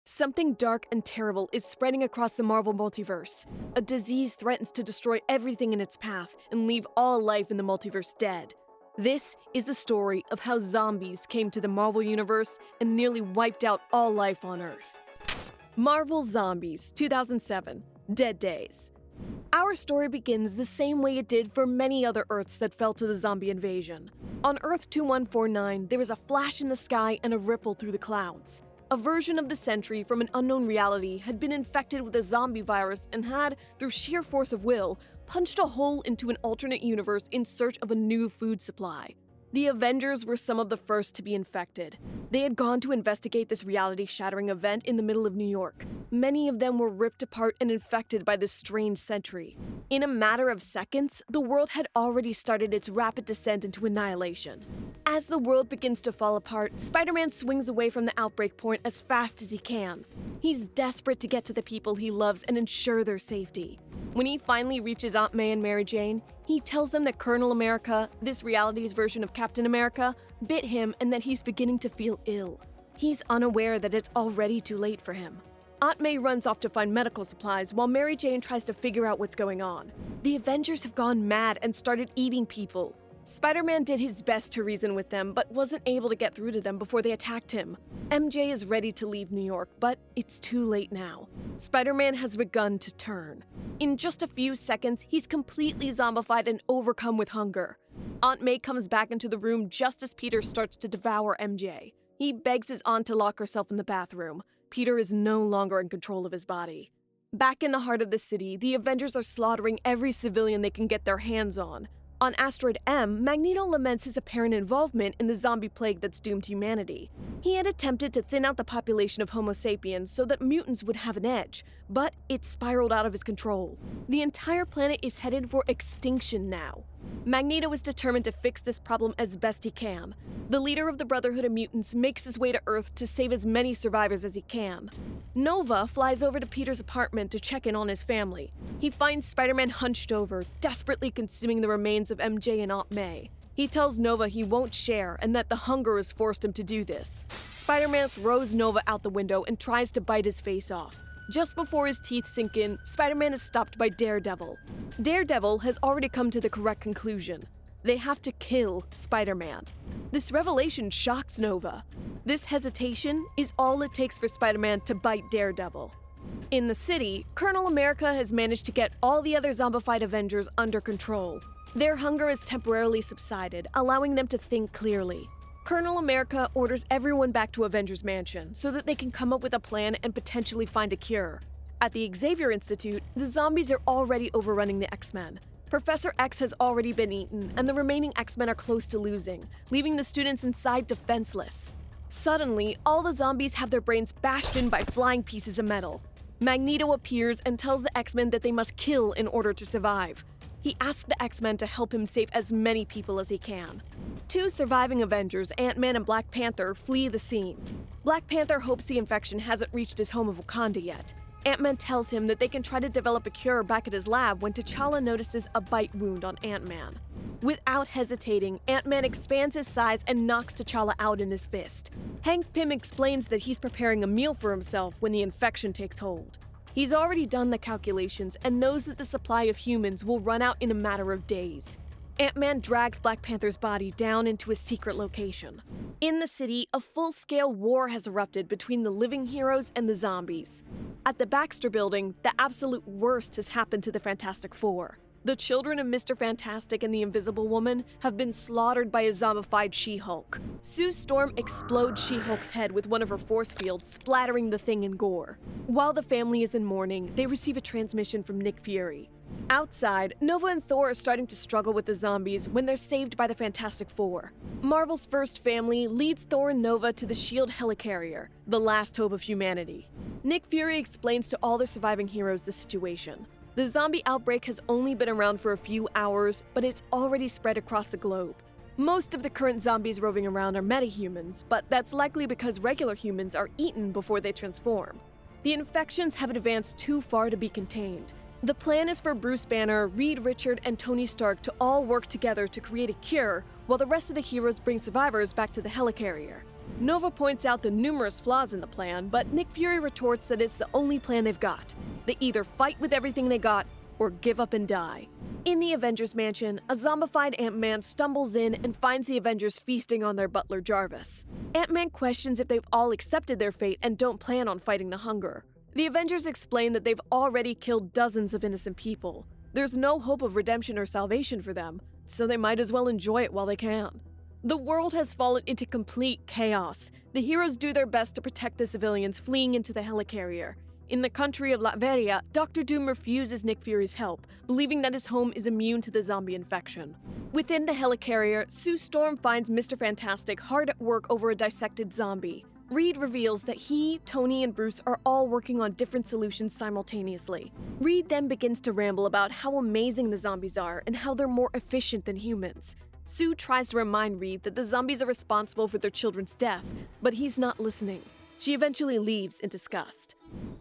Something dark and terrible is spreading across the Marvel multiverse. A disease threatens to destroy everything in its path and leave all life in the multiverse dead. This is the story of how zombies came to the Marvel universe and nearly wiped out all life on Earth. Marvel Zombies, 2007, Dead Days. Our story begins the same way it did for many other Earths that fell to the zombie invasion. On Earth 2149, there was a flash in the sky and a ripple through the clouds. A version of the Sentry from an unknown reality had been infected with a zombie virus and had, through sheer force of will, punched a hole into an alternate universe in search of a new food supply. The Avengers were some of the first to be infected. They had gone to investigate this reality-shattering event in the middle of New York. Many of them were ripped apart and infected by this strange Sentry. In a matter of seconds, the world had already started its rapid descent into annihilation. As the world begins to fall apart, Spider-Man swings away from the outbreak point as fast as he can. He's desperate to get to the people he loves and ensure their safety. When he finally reaches Aunt May and Mary Jane, he tells them that Colonel America, this reality's version of Captain America, bit him and that he's beginning to feel ill. He's unaware that it's already too late for him. Aunt May runs off to find medical supplies while Mary Jane tries to figure out what's going on. The Avengers have gone mad and started eating people. Spider-Man did his best to reason with them, but wasn't able to get through to them before they attacked him. MJ is ready to leave New York, but it's too late now. Spider-Man has begun to turn. In just a few seconds, he's completely zombified and overcome with hunger. Aunt May comes back into the room just as Peter starts to devour MJ. He begs his aunt to lock herself in the bathroom. Peter is no longer in control of his body. Back in the heart of the city, the Avengers are slaughtering every civilian they can get their hands on. On Asteroid M, Magneto laments his apparent involvement in the zombie plague that's doomed humanity. He had attempted to thin out the population of Homo sapiens so that mutants would have an edge, but it spiraled out of his control. The entire planet is headed for extinction now. Magneto is determined to fix this problem as best he can. The leader of the Brotherhood of Mutants makes his way to Earth to save as many survivors as he can. Nova flies over to Peter's apartment to check in on his family. He finds Spider-Man hunched over, desperately consuming the remains of MJ and Aunt May. He tells Nova he won't share and that the hunger has forced him to do this. Spider-Man throws Nova out the window and tries to bite his face off. Just before his teeth sink in, Spider-Man is stopped by Daredevil. Daredevil has already come to the correct conclusion. They have to kill Spider-Man. This revelation shocks Nova. This hesitation is all it takes for Spider-Man to bite Daredevil. In the city, Colonel America has managed to get all the other zombified Avengers under control. Their hunger has temporarily subsided, allowing them to think clearly. Colonel America orders everyone back to Avengers Mansion so that they can come up with a plan and potentially find a cure. At the Xavier Institute, the zombies are already overrunning the X-Men. Professor X has already been eaten, and the remaining X-Men are close to losing, leaving the students inside defenseless. Suddenly, all the zombies have their brains bashed in by flying pieces of metal. Magneto appears and tells the X-Men that they must kill in order to survive. He asks the X-Men to help him save as many people as he can. Two surviving Avengers, Ant-Man and Black Panther, flee the scene. Black Panther hopes the infection hasn't reached his home of Wakanda yet. Ant-Man tells him that they can try to develop a cure back at his lab when T'Challa notices a bite wound on Ant-Man. Without hesitating, Ant-Man expands his size and knocks T'Challa out in his fist. Hank Pym explains that he's preparing a meal for himself when the infection takes hold. He's already done the calculations and knows that the supply of humans will run out in a matter of days. Ant-Man drags Black Panther's body down into a secret location. In the city, a full-scale war has erupted between the living heroes and the zombies. At the Baxter Building, the absolute worst has happened to the Fantastic Four. The children of Mr. Fantastic and the Invisible Woman have been slaughtered by a zombified She-Hulk. Sue Storm explodes She-Hulk's head with one of her force fields, splattering the thing in gore. While the family is in mourning, they receive a transmission from Nick Fury. Outside, Nova and Thor are starting to struggle with the zombies when they're saved by the Fantastic Four. Marvel's first family leads Thor and Nova to the S.H.I.E.L.D. helicarrier, the last hope of humanity. Nick Fury explains to all the surviving heroes the situation. The zombie outbreak has only been around for a few hours, but it's already spread across the globe. Most of the current zombies roving around are metahumans, but that's likely because regular humans are eaten before they transform. The infections have advanced too far to be contained. The plan is for Bruce Banner, Reed Richards, and Tony Stark to all work together to create a cure, while the rest of the heroes bring survivors back to the helicarrier. Nova points out the numerous flaws in the plan, but Nick Fury retorts that it's the only plan they've got. They either fight with everything they got, or give up and die. In the Avengers mansion, a zombified Ant-Man stumbles in and finds the Avengers feasting on their butler Jarvis. Ant-Man questions if they've all accepted their fate and don't plan on fighting the hunger. The Avengers explain that they've already killed dozens of innocent people. There's no hope of redemption or salvation for them, so they might as well enjoy it while they can. The world has fallen into complete chaos. The heroes do their best to protect the civilians fleeing into the helicarrier. In the country of Latveria, Dr. Doom refuses Nick Fury's help, believing that his home is immune to the zombie infection. Within the helicarrier, Sue Storm finds Mr. Fantastic hard at work over a dissected zombie. Reed reveals that he, Tony, and Bruce are all working on different solutions simultaneously. Reed then begins to ramble about how amazing the zombies are and how they're more efficient than humans. Sue tries to remind Reed that the zombies are responsible for their children's death, but he's not listening. She eventually leaves in disgust.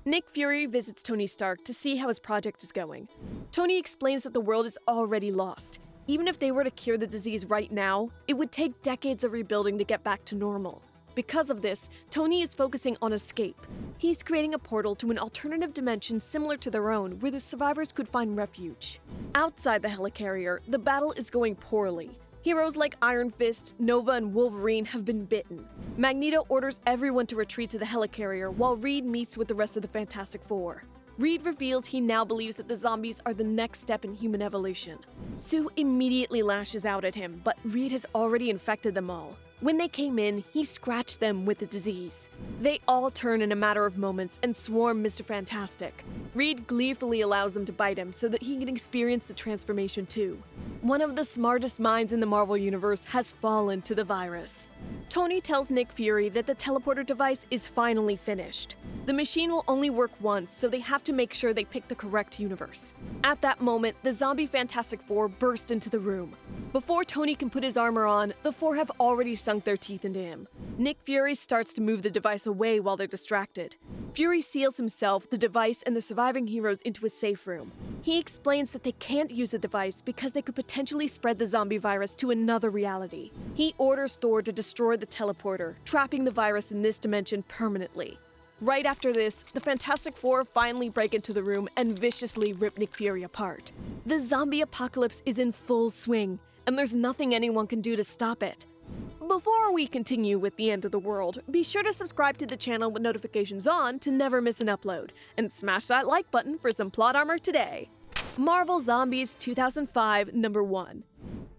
Nick Fury visits Tony Stark to see how his project is going. Tony explains that the world is already lost. Even if they were to cure the disease right now, it would take decades of rebuilding to get back to normal. Because of this, Tony is focusing on escape. He's creating a portal to an alternative dimension similar to their own, where the survivors could find refuge. Outside the helicarrier, the battle is going poorly. Heroes like Iron Fist, Nova, and Wolverine have been bitten. Magneto orders everyone to retreat to the helicarrier while Reed meets with the rest of the Fantastic Four. Reed reveals he now believes that the zombies are the next step in human evolution. Sue immediately lashes out at him, but Reed has already infected them all. When they came in, he scratched them with the disease. They all turn in a matter of moments and swarm Mr. Fantastic. Reed gleefully allows them to bite him so that he can experience the transformation too. One of the smartest minds in the Marvel Universe has fallen to the virus. Tony tells Nick Fury that the teleporter device is finally finished. The machine will only work once, so they have to make sure they pick the correct universe. At that moment, the zombie Fantastic Four burst into the room. Before Tony can put his armor on, the four have already sunk their teeth into him. Nick Fury starts to move the device away while they're distracted. Fury seals himself, the device, and the surviving heroes into a safe room. He explains that they can't use the device because they could potentially spread the zombie virus to another reality. He orders Thor to destroy the teleporter, trapping the virus in this dimension permanently. Right after this, the Fantastic Four finally break into the room and viciously rip Nick Fury apart. The zombie apocalypse is in full swing, and there's nothing anyone can do to stop it. Before we continue with the end of the world, be sure to subscribe to the channel with notifications on to never miss an upload, and smash that like button for some plot armor today. Marvel Zombies 2005 #1.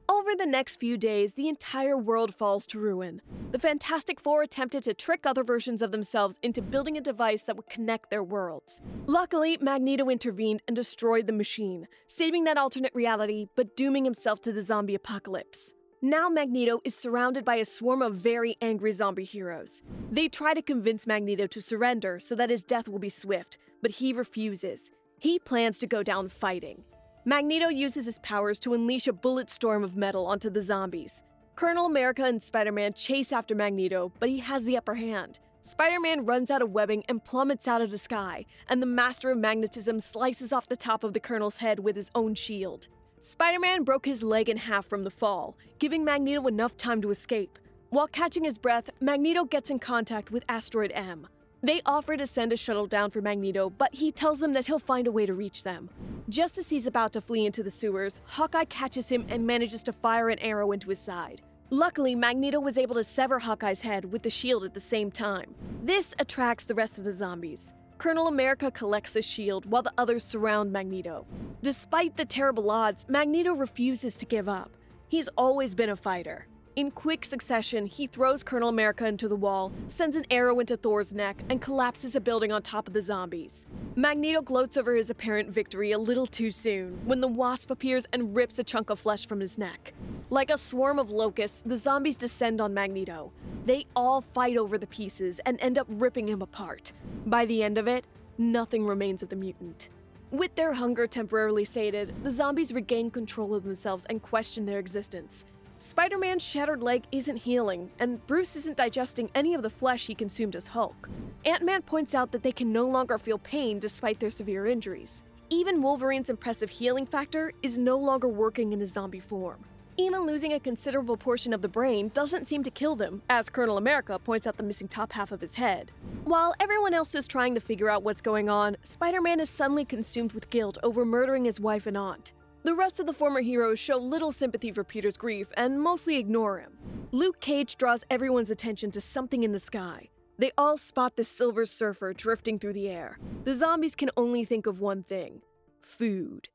Over the next few days, the entire world falls to ruin. The Fantastic Four attempted to trick other versions of themselves into building a device that would connect their worlds. Luckily, Magneto intervened and destroyed the machine, saving that alternate reality but dooming himself to the zombie apocalypse. Now Magneto is surrounded by a swarm of very angry zombie heroes. They try to convince Magneto to surrender so that his death will be swift, but he refuses. He plans to go down fighting. Magneto uses his powers to unleash a bullet storm of metal onto the zombies. Colonel America and Spider-Man chase after Magneto, but he has the upper hand. Spider-Man runs out of webbing and plummets out of the sky, and the Master of Magnetism slices off the top of the Colonel's head with his own shield. Spider-Man broke his leg in half from the fall, giving Magneto enough time to escape. While catching his breath, Magneto gets in contact with Asteroid M. They offer to send a shuttle down for Magneto, but he tells them that he'll find a way to reach them. Just as he's about to flee into the sewers, Hawkeye catches him and manages to fire an arrow into his side. Luckily, Magneto was able to sever Hawkeye's head with the shield at the same time. This attracts the rest of the zombies. Colonel America collects the shield while the others surround Magneto. Despite the terrible odds, Magneto refuses to give up. He's always been a fighter. In quick succession, he throws Colonel America into the wall, sends an arrow into Thor's neck, and collapses a building on top of the zombies. Magneto gloats over his apparent victory a little too soon, when the Wasp appears and rips a chunk of flesh from his neck. Like a swarm of locusts, the zombies descend on Magneto. They all fight over the pieces and end up ripping him apart. By the end of it, nothing remains of the mutant. With their hunger temporarily sated, the zombies regain control of themselves and question their existence. Spider-Man's shattered leg isn't healing, and Bruce isn't digesting any of the flesh he consumed as Hulk. Ant-Man points out that they can no longer feel pain despite their severe injuries. Even Wolverine's impressive healing factor is no longer working in his zombie form. Even losing a considerable portion of the brain doesn't seem to kill them, as Colonel America points out the missing top half of his head. While everyone else is trying to figure out what's going on, Spider-Man is suddenly consumed with guilt over murdering his wife and aunt. The rest of the former heroes show little sympathy for Peter's grief and mostly ignore him. Luke Cage draws everyone's attention to something in the sky. They all spot the Silver Surfer drifting through the air. The zombies can only think of one thing: food.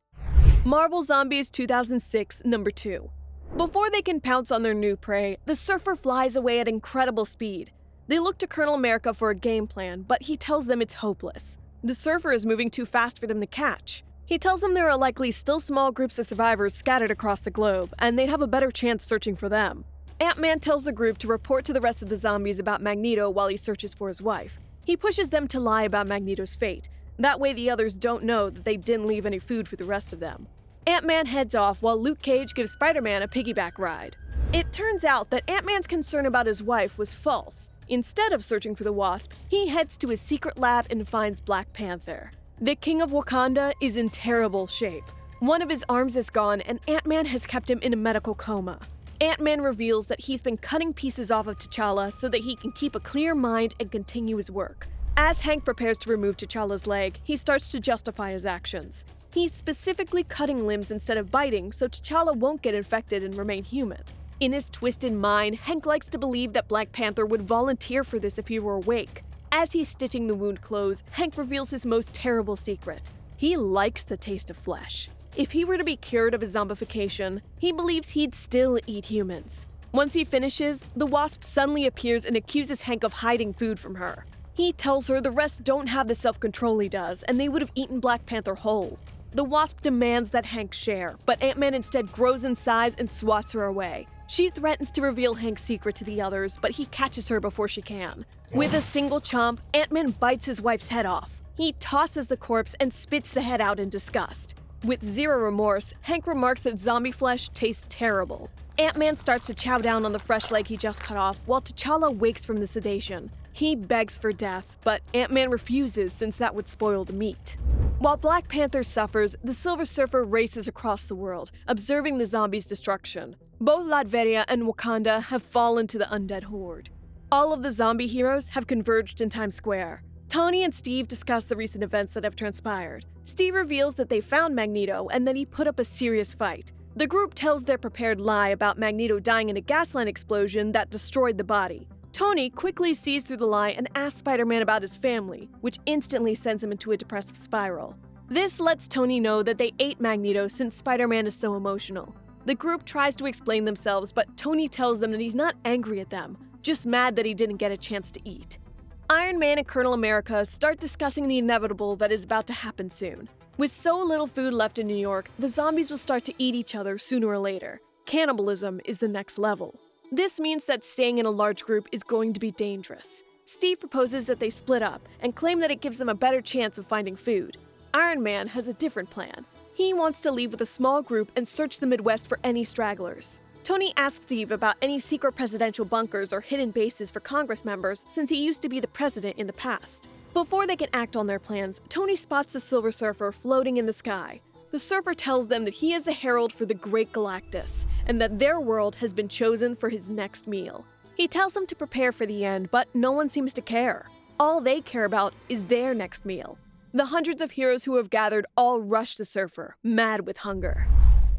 Marvel Zombies 2006, number 2. Before they can pounce on their new prey, the Surfer flies away at incredible speed. They look to Colonel America for a game plan, but he tells them it's hopeless. The Surfer is moving too fast for them to catch. He tells them there are likely still small groups of survivors scattered across the globe, and they'd have a better chance searching for them. Ant-Man tells the group to report to the rest of the zombies about Magneto while he searches for his wife. He pushes them to lie about Magneto's fate. That way the others don't know that they didn't leave any food for the rest of them. Ant-Man heads off while Luke Cage gives Spider-Man a piggyback ride. It turns out that Ant-Man's concern about his wife was false. Instead of searching for the Wasp, he heads to his secret lab and finds Black Panther. The King of Wakanda is in terrible shape. One of his arms is gone, and Ant-Man has kept him in a medical coma. Ant-Man reveals that he's been cutting pieces off of T'Challa so that he can keep a clear mind and continue his work. As Hank prepares to remove T'Challa's leg, he starts to justify his actions. He's specifically cutting limbs instead of biting so T'Challa won't get infected and remain human. In his twisted mind, Hank likes to believe that Black Panther would volunteer for this if he were awake. As he's stitching the wound closed, Hank reveals his most terrible secret. He likes the taste of flesh. If he were to be cured of his zombification, he believes he'd still eat humans. Once he finishes, the Wasp suddenly appears and accuses Hank of hiding food from her. He tells her the rest don't have the self-control he does, and they would have eaten Black Panther whole. The Wasp demands that Hank share, but Ant-Man instead grows in size and swats her away. She threatens to reveal Hank's secret to the others, but he catches her before she can. With a single chomp, Ant-Man bites his wife's head off. He tosses the corpse and spits the head out in disgust. With zero remorse, Hank remarks that zombie flesh tastes terrible. Ant-Man starts to chow down on the fresh leg he just cut off, while T'Challa wakes from the sedation. He begs for death, but Ant-Man refuses since that would spoil the meat. While Black Panther suffers, the Silver Surfer races across the world, observing the zombies' destruction. Both Latveria and Wakanda have fallen to the undead horde. All of the zombie heroes have converged in Times Square. Tony and Steve discuss the recent events that have transpired. Steve reveals that they found Magneto and that he put up a serious fight. The group tells their prepared lie about Magneto dying in a gas line explosion that destroyed the body. Tony quickly sees through the lie and asks Spider-Man about his family, which instantly sends him into a depressive spiral. This lets Tony know that they ate Magneto since Spider-Man is so emotional. The group tries to explain themselves, but Tony tells them that he's not angry at them, just mad that he didn't get a chance to eat. Iron Man and Colonel America start discussing the inevitable that is about to happen soon. With so little food left in New York, the zombies will start to eat each other sooner or later. Cannibalism is the next level. This means that staying in a large group is going to be dangerous. Steve proposes that they split up and claim that it gives them a better chance of finding food. Iron Man has a different plan. He wants to leave with a small group and search the Midwest for any stragglers. Tony asks Steve about any secret presidential bunkers or hidden bases for Congress members since he used to be the president in the past. Before they can act on their plans, Tony spots the Silver Surfer floating in the sky. The Surfer tells them that he is a herald for the Great Galactus, and that their world has been chosen for his next meal. He tells them to prepare for the end, but no one seems to care. All they care about is their next meal. The hundreds of heroes who have gathered all rush the Surfer, mad with hunger.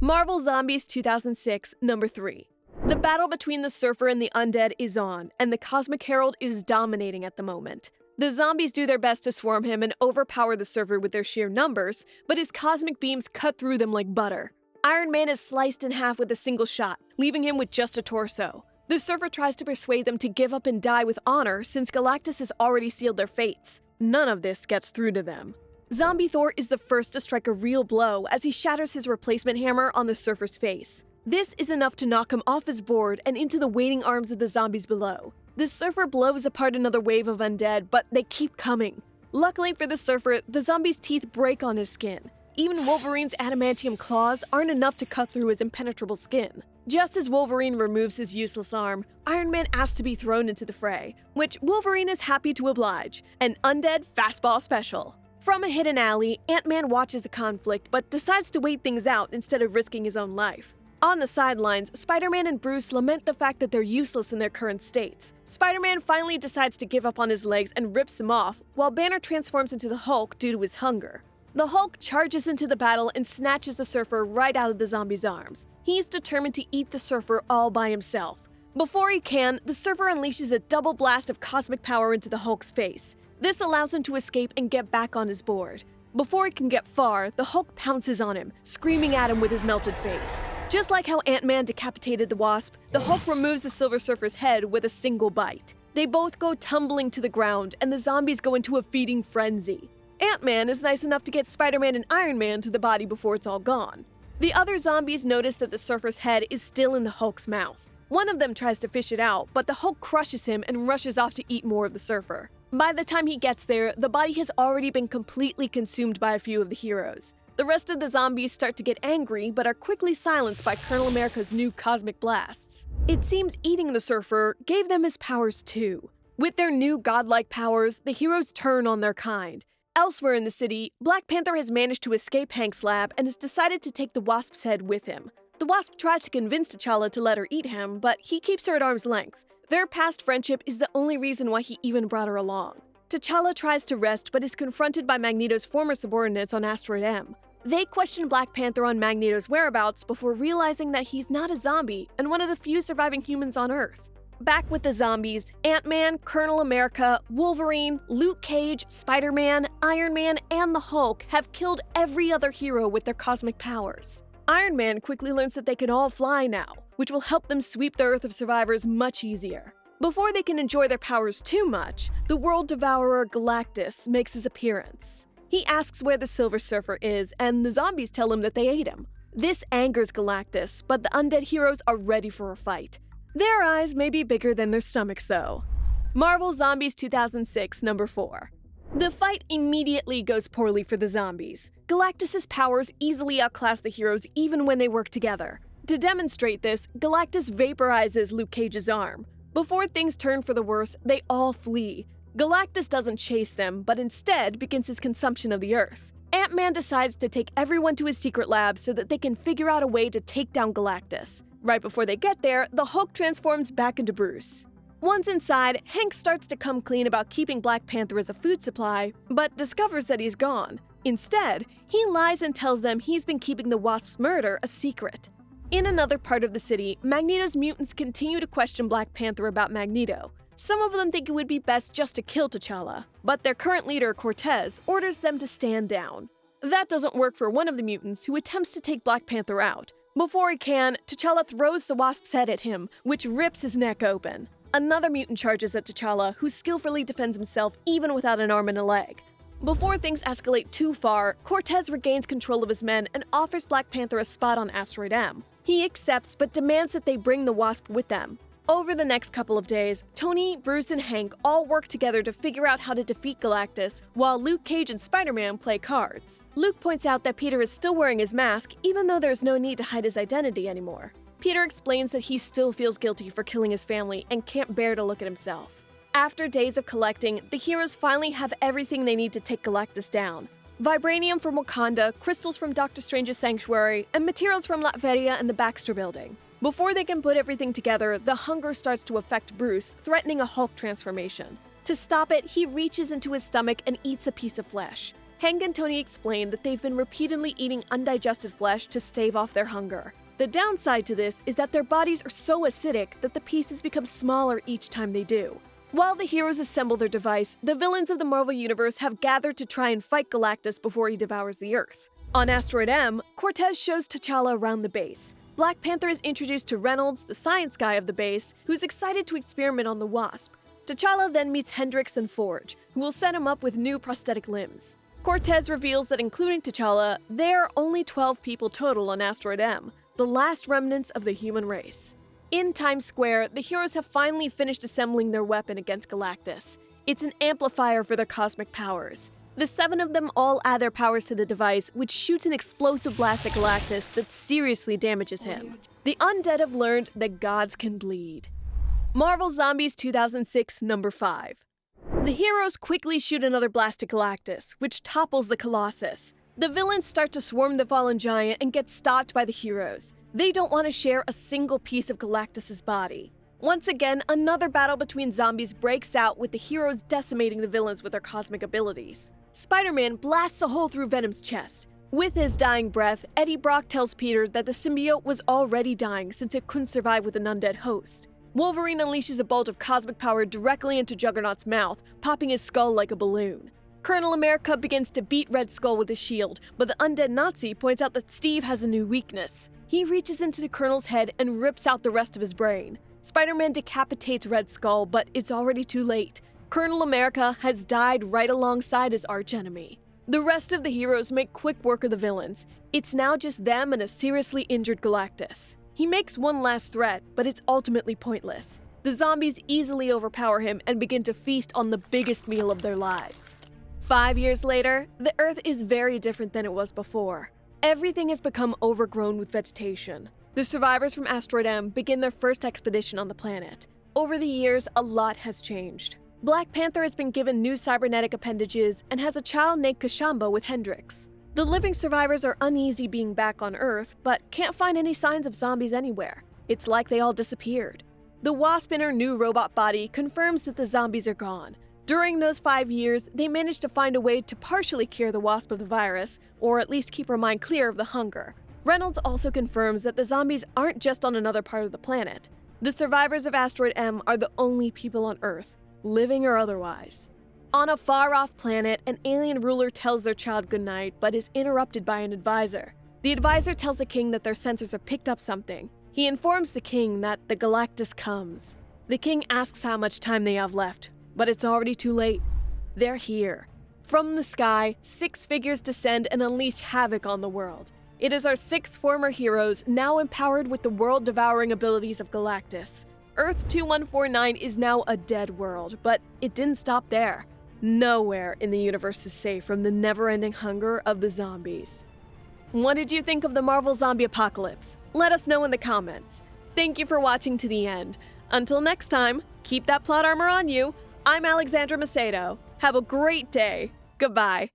Marvel Zombies 2006, number 3. The battle between the Surfer and the undead is on, and the Cosmic Herald is dominating at the moment. The zombies do their best to swarm him and overpower the Surfer with their sheer numbers, but his cosmic beams cut through them like butter. Iron Man is sliced in half with a single shot, leaving him with just a torso. The Surfer tries to persuade them to give up and die with honor since Galactus has already sealed their fates. None of this gets through to them. Zombie Thor is the first to strike a real blow as he shatters his replacement hammer on the Surfer's face. This is enough to knock him off his board and into the waiting arms of the zombies below. The Surfer blows apart another wave of undead, but they keep coming. Luckily for the Surfer, the zombies' teeth break on his skin. Even Wolverine's adamantium claws aren't enough to cut through his impenetrable skin. Just as Wolverine removes his useless arm, Iron Man asks to be thrown into the fray, which Wolverine is happy to oblige, an undead fastball special. From a hidden alley, Ant-Man watches the conflict but decides to wait things out instead of risking his own life. On the sidelines, Spider-Man and Bruce lament the fact that they're useless in their current states. Spider-Man finally decides to give up on his legs and rips him off, while Banner transforms into the Hulk due to his hunger. The Hulk charges into the battle and snatches the Surfer right out of the zombie's arms. He's determined to eat the Surfer all by himself. Before he can, the Surfer unleashes a double blast of cosmic power into the Hulk's face. This allows him to escape and get back on his board. Before he can get far, the Hulk pounces on him, screaming at him with his melted face. Just like how Ant-Man decapitated the Wasp, the Hulk removes the Silver Surfer's head with a single bite. They both go tumbling to the ground, and the zombies go into a feeding frenzy. Ant-Man is nice enough to get Spider-Man and Iron Man to the body before it's all gone. The other zombies notice that the Surfer's head is still in the Hulk's mouth. One of them tries to fish it out, but the Hulk crushes him and rushes off to eat more of the Surfer. By the time he gets there, the body has already been completely consumed by a few of the heroes. The rest of the zombies start to get angry, but are quickly silenced by Colonel America's new cosmic blasts. It seems eating the Surfer gave them his powers too. With their new godlike powers, the heroes turn on their kind. Elsewhere in the city, Black Panther has managed to escape Hank's lab and has decided to take the Wasp's head with him. The Wasp tries to convince T'Challa to let her eat him, but he keeps her at arm's length. Their past friendship is the only reason why he even brought her along. T'Challa tries to rest, but is confronted by Magneto's former subordinates on Asteroid M. They question Black Panther on Magneto's whereabouts before realizing that he's not a zombie and one of the few surviving humans on Earth. Back with the zombies, Ant-Man, Colonel America, Wolverine, Luke Cage, Spider-Man, Iron Man, and the Hulk have killed every other hero with their cosmic powers. Iron Man quickly learns that they can all fly now, which will help them sweep the Earth of survivors much easier. Before they can enjoy their powers too much, the World Devourer Galactus makes his appearance. He asks where the Silver Surfer is, and the zombies tell him that they ate him. This angers Galactus, but the undead heroes are ready for a fight. Their eyes may be bigger than their stomachs, though. Marvel Zombies 2006, number 4. The fight immediately goes poorly for the zombies. Galactus' powers easily outclass the heroes even when they work together. To demonstrate this, Galactus vaporizes Luke Cage's arm. Before things turn for the worse, they all flee. Galactus doesn't chase them, but instead begins his consumption of the Earth. Ant-Man decides to take everyone to his secret lab so that they can figure out a way to take down Galactus. Right before they get there, the Hulk transforms back into Bruce. Once inside, Hank starts to come clean about keeping Black Panther as a food supply, but discovers that he's gone. Instead, he lies and tells them he's been keeping the Wasp's murder a secret. In another part of the city, Magneto's mutants continue to question Black Panther about Magneto. Some of them think it would be best just to kill T'Challa, but their current leader, Cortez, orders them to stand down. That doesn't work for one of the mutants, who attempts to take Black Panther out. Before he can, T'Challa throws the Wasp's head at him, which rips his neck open. Another mutant charges at T'Challa, who skillfully defends himself even without an arm and a leg. Before things escalate too far, Cortez regains control of his men and offers Black Panther a spot on Asteroid M. He accepts, but demands that they bring the Wasp with them. Over the next couple of days, Tony, Bruce, and Hank all work together to figure out how to defeat Galactus, while Luke Cage and Spider-Man play cards. Luke points out that Peter is still wearing his mask, even though there's no need to hide his identity anymore. Peter explains that he still feels guilty for killing his family and can't bear to look at himself. After days of collecting, the heroes finally have everything they need to take Galactus down. Vibranium from Wakanda, crystals from Doctor Strange's sanctuary, and materials from Latveria and the Baxter Building. Before they can put everything together, the hunger starts to affect Bruce, threatening a Hulk transformation. To stop it, he reaches into his stomach and eats a piece of flesh. Hank and Tony explain that they've been repeatedly eating undigested flesh to stave off their hunger. The downside to this is that their bodies are so acidic that the pieces become smaller each time they do. While the heroes assemble their device, the villains of the Marvel Universe have gathered to try and fight Galactus before he devours the Earth. On Asteroid M, Cortez shows T'Challa around the base. Black Panther is introduced to Reynolds, the science guy of the base, who's excited to experiment on the Wasp. T'Challa then meets Hendrix and Forge, who will set him up with new prosthetic limbs. Cortez reveals that including T'Challa, there are only 12 people total on Asteroid M, the last remnants of the human race. In Times Square, the heroes have finally finished assembling their weapon against Galactus. It's an amplifier for their cosmic powers. The 7 of them all add their powers to the device, which shoots an explosive blast at Galactus that seriously damages him. The undead have learned that gods can bleed. Marvel Zombies 2006, number 5. The heroes quickly shoot another blast at Galactus, which topples the Colossus. The villains start to swarm the fallen giant and get stopped by the heroes. They don't want to share a single piece of Galactus' body. Once again, another battle between zombies breaks out with the heroes decimating the villains with their cosmic abilities. Spider-Man blasts a hole through Venom's chest. With his dying breath, Eddie Brock tells Peter that the symbiote was already dying since it couldn't survive with an undead host. Wolverine unleashes a bolt of cosmic power directly into Juggernaut's mouth, popping his skull like a balloon. Colonel America begins to beat Red Skull with his shield, but the undead Nazi points out that Steve has a new weakness. He reaches into the Colonel's head and rips out the rest of his brain. Spider-Man decapitates Red Skull, but it's already too late. Colonel America has died right alongside his archenemy. The rest of the heroes make quick work of the villains. It's now just them and a seriously injured Galactus. He makes one last threat, but it's ultimately pointless. The zombies easily overpower him and begin to feast on the biggest meal of their lives. 5 years later, the Earth is very different than it was before. Everything has become overgrown with vegetation. The survivors from Asteroid M begin their first expedition on the planet. Over the years, a lot has changed. Black Panther has been given new cybernetic appendages and has a child named Kashamba with Hendrix. The living survivors are uneasy being back on Earth, but can't find any signs of zombies anywhere. It's like they all disappeared. The Wasp in her new robot body confirms that the zombies are gone. During those 5 years, they managed to find a way to partially cure the Wasp of the virus, or at least keep her mind clear of the hunger. Reynolds also confirms that the zombies aren't just on another part of the planet. The survivors of Asteroid M are the only people on Earth, living or otherwise. On a far-off planet, an alien ruler tells their child goodnight, but is interrupted by an advisor. The advisor tells the king that their sensors have picked up something. He informs the king that the Galactus comes. The king asks how much time they have left, but it's already too late. They're here. From the sky, 6 figures descend and unleash havoc on the world. It is our 6 former heroes, now empowered with the world-devouring abilities of Galactus. Earth 2149 is now a dead world, but it didn't stop there. Nowhere in the universe is safe from the never-ending hunger of the zombies. What did you think of the Marvel Zombie Apocalypse? Let us know in the comments. Thank you for watching to the end. Until next time, keep that plot armor on you. I'm Alexandra Macedo. Have a great day. Goodbye.